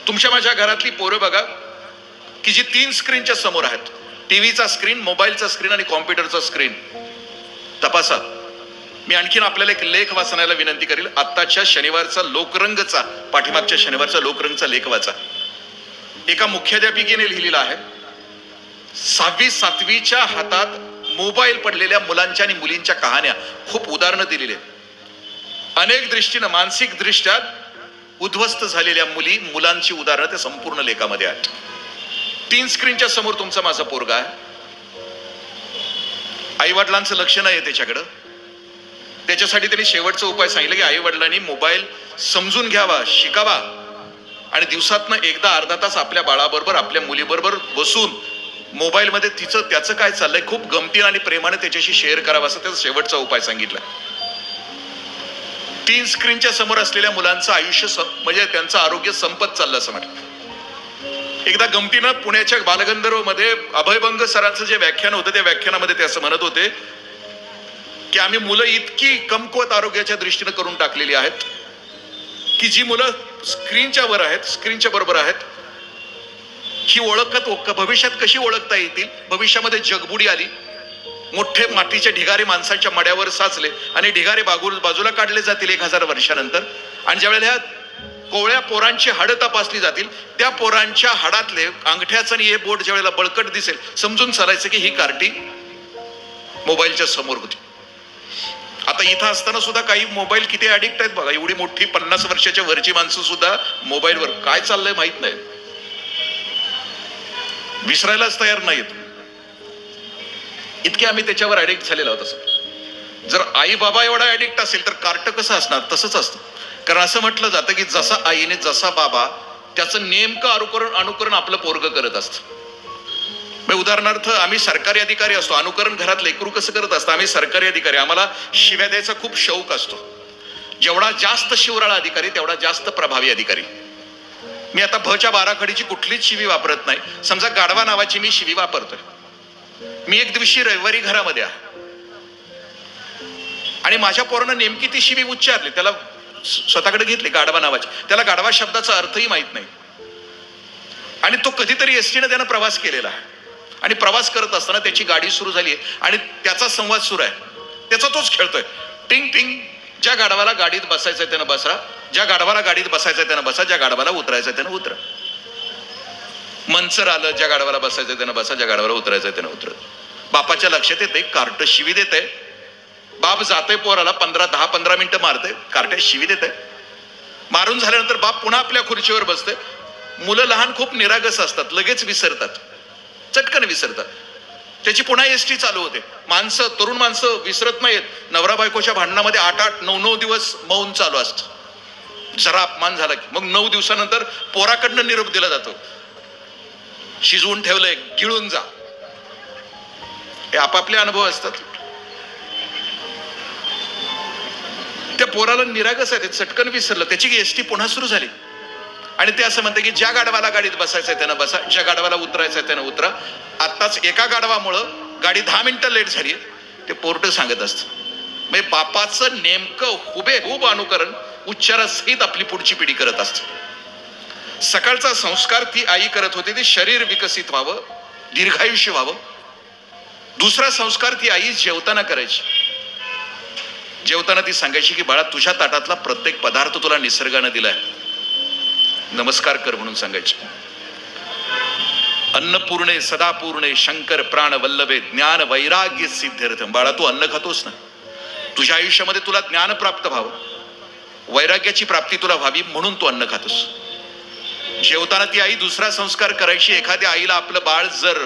तुमच्या माझ्या घरातली पोरं बघा की जी 3 स्क्रीनच्या समोर आहेत, टीव्हीचा स्क्रीन, मोबाईलचा स्क्रीन आणि कॉम्प्युटरचा स्क्रीन. तपासा. मी आणखीन आपल्याला एक लेख वाचण्याला विनंती करेल. आत्ताच्या शनिवारचा लोकरंगचा, पाठीमागच्या शनिवारचा लोकरंगचा लेख वाचा. एका मुख्याध्यापिकेने लिहिलेला आहे, 6वी 7वीच्या हातात मोबाईल पडलेल्या मुलांच्या आणि मुलींच्या कहाण्या, खूप उदाहरणं दिलेली आहेत. अनेक दृष्टीनं मानसिक दृष्ट्या उद्ध्वस्त झालेल्या मुलांची उदाहरणं त्या संपूर्ण लेखामध्ये आहेत. 3 स्क्रीनच्या समोर तुमचा माझा पोरगा आहे. आई वडिलांचं लक्ष नाही त्याच्याकडं. त्याच्यासाठी त्यांनी शेवटचा उपाय सांगितलं की आई वडिलांनी मोबाईल समजून घ्यावा, शिकावा आणि दिवसातनं एकदा अर्धा तास आपल्या बाळाबरोबर, आपल्या मुलीबरोबर बसून मोबाईल मध्ये त्याचं काय चाललंय खूप गमतीनं आणि प्रेमाने त्याच्याशी शेअर करावा, असं त्याचा शेवटचा उपाय सांगितला. 3 स्क्रीनच्या समोर असलेल्या मुलांचं आयुष्य म्हणजे त्यांचं आरोग्य संपत चाललं असं म्हटलं. एकदा गमतीनं पुण्याच्या बालगंधर्व मध्ये अभयभंग सरांचं जे व्याख्यान होतं, त्या व्याख्यानामध्ये ते असं म्हणत होते की आम्ही मुलं इतकी कमकुवत आरोग्याच्या दृष्टीनं करून टाकलेली आहेत की जी मुलं स्क्रीनच्या वर आहेत, स्क्रीनच्या बरोबर आहेत, ही भविष्यात कशी ओळखता येतील. भविष्यामध्ये जगबुडी आली, मोठे मातीचे ढिगारे माणसांच्या मड्यावर साचले आणि ढिगारे बाजूला काढले जातील 1000 वर्षानंतर. आणि ज्यावेळेला ह्या कोवळ्या पोरांची हाडं तपासली जातील, त्या पोरांच्या हाडातले अंगठ्याचं आणि हे बोट ज्यावेळेला बळकट दिसेल, समजून चालायचं की ही कार्टी मोबाईलच्या समोर होती. आता इथं असताना सुद्धा काही मोबाईल किती ऍडिक्ट आहेत बघा. एवढी मोठी 50 वर्षाच्या वरची माणसं सुद्धा मोबाईलवर काय चाललंय माहित नाही, विसरायलाच तयार नाहीत. इतके आम्ही त्याच्यावर ऍडिक्ट झालेलो आहोत. जर आई बाबा एवढा ऍडिक्ट असेल तर कार्ट कसं असणार? तसंच असतं. कारण असं म्हटलं जातं की जसा आईने जसा बाबा, त्याचं नेमकं अनुकरण आपलं पोरग करत असतं. उदाहरणार्थ आम्ही सरकारी अधिकारी असतो, अनुकरण घरात लेकरू कसं करत असतं. आम्ही सरकारी अधिकारी, आम्हाला शिव्या द्यायचा खूप शौक असतो. जेवढा जास्त शिवराळा अधिकारी तेवढा जास्त प्रभावी अधिकारी. मी आता भच्या बाराखडीची कुठलीच शिवी वापरत नाही. समजा गाढवा नावाची मी शिवी वापरतोय. मी एक दिवशी रविवारी घरामध्ये आहे आणि माझ्या पोरानं नेमकी ती शिवी उच्चारली, त्याला स्वतःकडे घेतली गाढवा नावाची. त्याला गाढवा शब्दाचा अर्थही माहित नाही आणि तो कधीतरी एसटीने त्यानं प्रवास केलेला आहे आणि प्रवास करत असताना त्याची गाडी सुरू झाली आणि त्याचा संवाद सुरू आहे. त्याचा तोच खेळतोय, टिंग टिंग. ज्या गाढवाला गाडीत बसायचंय त्यानं बसा, ज्या गाढवाला गाडीत बसायचंय त्यानं बसा, ज्या गाढवाला उतरायचंय त्यानं उतरा. मनसर आलं, ज्या गाढवाला बसायचंय त्यानं बसा, ज्या गाढवाला उतरायचंय त्यानं उतर. बापाच्या लक्षात येते, कार्ट शिवी देते. बाप जाते पोराला 10-15 मिनिटं मारते, कार्ट्या शिवी देते. मारून झाल्यानंतर बाप पुन्हा आपल्या खुर्चीवर बसते. मुलं लहान खूप निरागस असतात, लगेच विसरतात, चटकन विसरतात. त्याची पुन्हा एसटी चालू होते. तरुण माणसं विसरत नाहीत. नवरा बायकोच्या भांडणामध्ये 8-8, 9-9 दिवस मौन चालू असतं. जरा अपमान झाला की मग 9 दिवसानंतर पोराकडनं निरोप दिला जातो, शिजवून ठेवलंय, गिळून जा. हे आपापले अनुभव असतात. त्या पोराला निरागस आहे, चटकन विसरलं, त्याची एसटी पुन्हा सुरू झाली आणि ते असं म्हणते की ज्या गाढवाला गाडीत बसायचंय त्यानं बसा, ज्या गाढवाला उतरायचंय त्यानं उतरा. आताच एका गाढवामुळं गाडी 10 मिनिटं लेट झाली, ते पोर्ट सांगत असतं. म्हणजे बापाचं नेमकं हुबेहूब अनुकरण उच्चारासहित आपली पुढची पिढी करत असते. सकाळचा संस्कार ती आई करत होती, ते शरीर विकसित व्हावं, दीर्घायुष्य व्हावं. दुसरा संस्कार ती आई जेवताना करायची. जेवताना ती सांगायची की बाळा, तुझ्या ताटातला प्रत्येक पदार्थ तुला निसर्गानं दिलाय, नमस्कार कर म्हणून सांगायची. अन्नपूर्णे सदापूर्णे शंकर प्राण वल्लभे ज्ञान वैराग्य सिद्ध्यर्थम. बाळा, तू अन्न खातोस ना, तुझ्या आयुष्यामध्ये तुला ज्ञान प्राप्त व्हावं, वैराग्याची प्राप्ती तुला व्हावी म्हणून तू अन्न खातोस. जेवताना ती आई दुसरा संस्कार करायची. एखाद्या आईला आपलं बाळ जर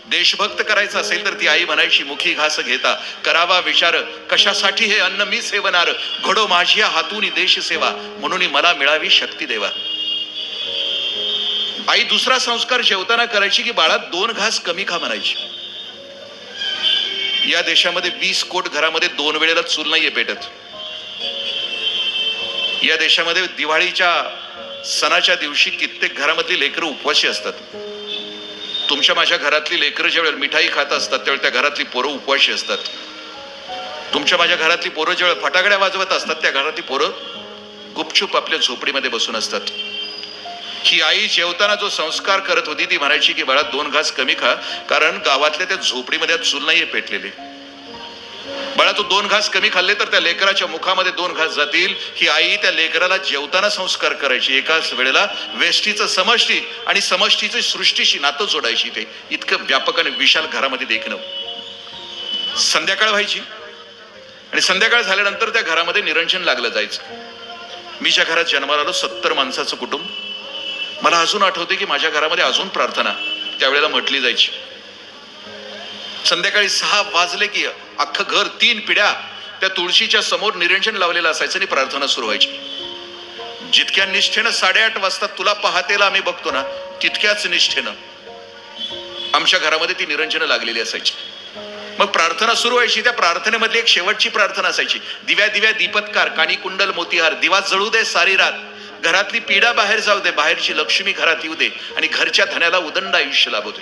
देशभक्त करायचं असेल तर ती आई म्हणायची, मुखी घास घेता करावा विचार, कशासाठी हे अन्न मी सेवनार, घडो माझी हातून देश सेवा, म्हणून मला मिळावी शक्ती देवा. आई दुसरा संस्कार जेवताना करायची की बाळा, 2 घास कमी खा म्हणायची. या देशामध्ये 20 कोट घरामध्ये 2 वेळेला चूल नाहीये पेटत. या देशामध्ये दिवाळीच्या सणाच्या दिवशी कित्येक घरामधली लेकरं उपवासी असतात. तुमच्या माझ्या घरातली लेकरं ज्यावेळेला मिठाई खात असतात त्यावेळेला त्या घरातली पोरं उपवाशी असतात. तुमच्या माझ्या घरातली पोरं ज्यावेळेला फटाकड्या वाजवत असतात त्या घरातली पोरं गुपचूप आपल्या झोपडीमध्ये बसून असतात. ही आई जेवताना जो संस्कार करत होती ती म्हणायची की बाळा 2 घास कमी खा, कारण गावातल्या त्या झोपडीमध्ये चूल नाहीये पेटलेली. बाळा तू 2 घास कमी खाल्ले तर त्या लेकराच्या मुखामध्ये 2 घास जातील. ही आई त्या लेकराला जेवताना संस्कार करायची. एकाच वेळेला वेष्टीचं समष्टी आणि समष्टीचं सृष्टीशी नातं जोडायची. ते इतकं व्यापक आणि विशाल घरामध्ये देखणं. संध्याकाळ व्हायची आणि संध्याकाळ झाल्यानंतर त्या घरामध्ये निरंजन लागलं जायचं. मी ज्या घरात जन्माला आलो 70 माणसाचं कुटुंब. मला अजून आठवते की माझ्या घरामध्ये अजून प्रार्थना त्यावेळेला म्हटली जायची. संध्याकाळी 6 वाजले की अख्खं घर 3 पिढ्या त्या तुळशीच्या समोर निरंजन लावलेलं असायचं आणि प्रार्थना सुरू व्हायची. जितक्या निष्ठेनं 8:30 वाजता तुला पहातेला आम्ही बघतो ना, तितक्याच निष्ठेनं आमच्या घरामध्ये ती निरंजन लागलेली असायची. मग प्रार्थना सुरू व्हायची. त्या प्रार्थनेमधली एक शेवटची प्रार्थना असायची. दिव्या दिव्या दीपत्कार, कानी कुंडल मोतीहार, दिवा जळू दे सारी रात, घरातली पीडा बाहेर जाऊ दे, बाहेरची लक्ष्मी घरात येऊ दे आणि घरच्या धन्याला उदंड आयुष्य लाभू दे.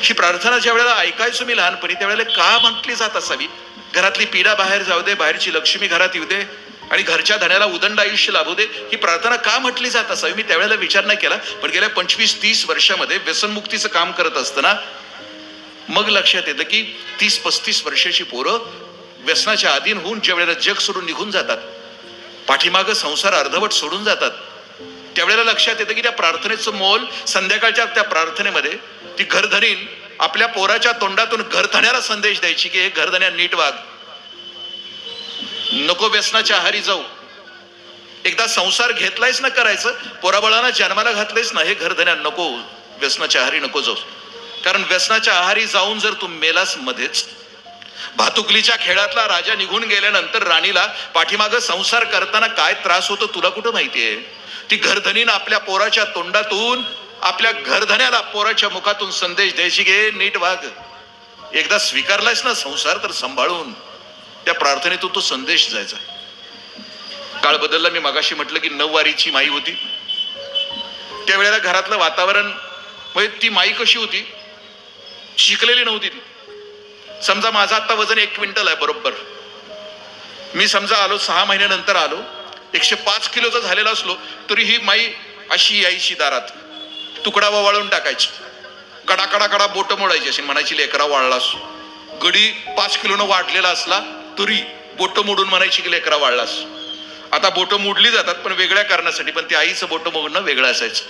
ही प्रार्थना ज्या वेळेला ऐकायचो मी लहानपणी त्यावेळेला का म्हटली जात असावी? घरातली पीडा बाहेर जाऊ दे, बाहेरची लक्ष्मी घरात येऊ दे आणि घरच्या धन्याला उदंड आयुष्य लाभू दे, ही प्रार्थना का म्हटली जात असावी? मी त्यावेळेला विचार नाही केला. पण गेल्या 25-30 वर्षामध्ये व्यसनमुक्तीचं काम करत असताना मग लक्षात येतं की 30-35 वर्षाची पोरं व्यसनाच्या अधीन होऊन ज्या वेळेला जग सोडून निघून जातात, पाठीमागं संसार अर्धवट सोडून जातात, त्यावेळेला लक्षात येतं की त्या प्रार्थनेचं मोल संध्याकाळच्या त्या प्रार्थनेमध्ये ती घरधनीन आपल्या पोराच्या तोंडातून घरधण्याला संदेश द्यायची की हे घरधण्या नीट वाग, नको व्यसनाच्या आहारी जाऊ. एकदा संसार घेतलायच ना करायचं, पोराबाळांना जन्माला घातलेच ना, हे घरधण्या नको व्यसनाच्या आहारी नको जाऊ. कारण व्यसनाच्या आहारी जाऊन जर तू मेलास मध्येच, भातुकलीच्या खेळातला राजा निघून गेल्यानंतर राणीला पाठीमागं संसार करताना काय त्रास होतो तुला कुठं माहितीये? ती घरधनीन आपल्या पोराच्या तोंडातून आपल्या घरधण्याला पोराच्या मुखातून संदेश द्यायची की नीट वाग. एकदा स्वीकारलायस ना संसार तर सांभाळून. त्या प्रार्थनेतून तो संदेश जायचा. काळ बदलला. मी मगाशी म्हटलं की 9 वारीची माई होती. त्यावेळेला घरातलं वातावरण म्हणजे ती माई कशी होती, शिकलेली नव्हती ती. समजा माझं आता वजन 1 क्विंटल आहे बरोबर. मी समजा आलो 6 महिन्यानंतर आलो 105 किलोचा झालेला असलो तरी ही माई अशी यायची दारात, तुकडा वाळून टाकायची, कडा कडा कडा बोट मोडायची, अशी म्हणायची लेकरा वाळलास. गडी 5 किलोनं वाढलेला असला तरी बोट मोडून म्हणायची की लेकरा वाळलास. आता बोट मोडली जातात पण वेगळ्या कारणासाठी, पण ते आईचं बोट मोडणं वेगळं असायचं.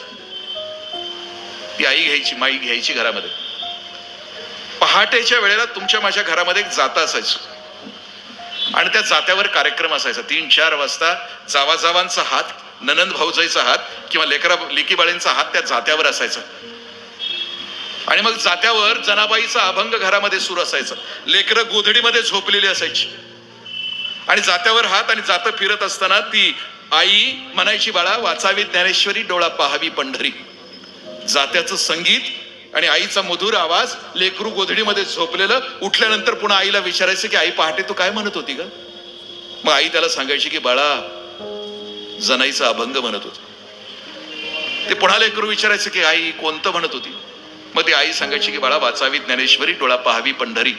ती आई घ्यायची, माई घ्यायची घरामध्ये. पहाटेच्या वेळेला तुमच्या माझ्या घरामध्ये एक जाता असायचं आणि त्या जात्यावर कार्यक्रम असायचा. 3-4 वाजता जावाजावांचा हात, ननंद भाऊजाईचा हात किंवा लेकी बाळींचा हात त्या जात्यावर असायचा आणि मग जात्यावर जनाबाईचा अभंग घरामध्ये सुरू असायचा. लेकरं गोधडीमध्ये झोपलेली असायची आणि जात्यावर हात आणि जातं फिरत असताना ती आई म्हणायची बाळा वाचावी ज्ञानेश्वरी, डोळा पाहावी पंढरी. जात्याचं संगीत आणि आईचा मधुर आवाज, लेकरू गोधडीमध्ये झोपलेलं. उठल्यानंतर पुन्हा आईला विचारायचं की आई पहाटे तू काय म्हणत होती ग? मग आई त्याला सांगायची की बाळा जनाईचा अभंग म्हणत होती. ते पुन्हा लेकरू विचारायचं की आई कोणतं म्हणत होती? मग ती आई सांगायची की बाळा वाचावी ज्ञानेश्वरी, डोळा पाहावी पंढरी.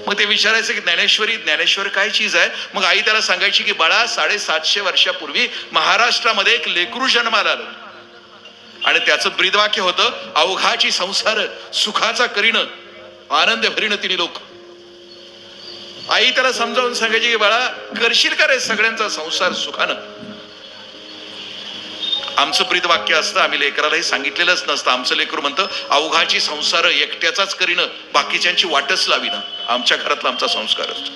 मग ते विचारायचं की ज्ञानेश्वरी, ज्ञानेश्वर काय चीज आहे? मग आई त्याला सांगायची की बाळा 750 वर्षापूर्वी महाराष्ट्रामध्ये एक लेकरू जन्माला आलं आणि त्याचं ब्रीदवाक्य होतं अवघाची संसार सुखाचा करीन, आनंद भरीन तिने लोक. आई त्याला समजावून सांगायची की बाळा करशील का रे सगळ्यांचा संसार सुखानं? आमचं ब्रीदवाक्य असतं, आम्ही लेकरालाही सांगितलेलंच नसतं. आमचं लेकरू म्हणतं अवघाची संसार एकट्याचाच करीन, बाकीच्यांची वाटच लावीन. आमच्या घरातला आमचा संस्कार असतो.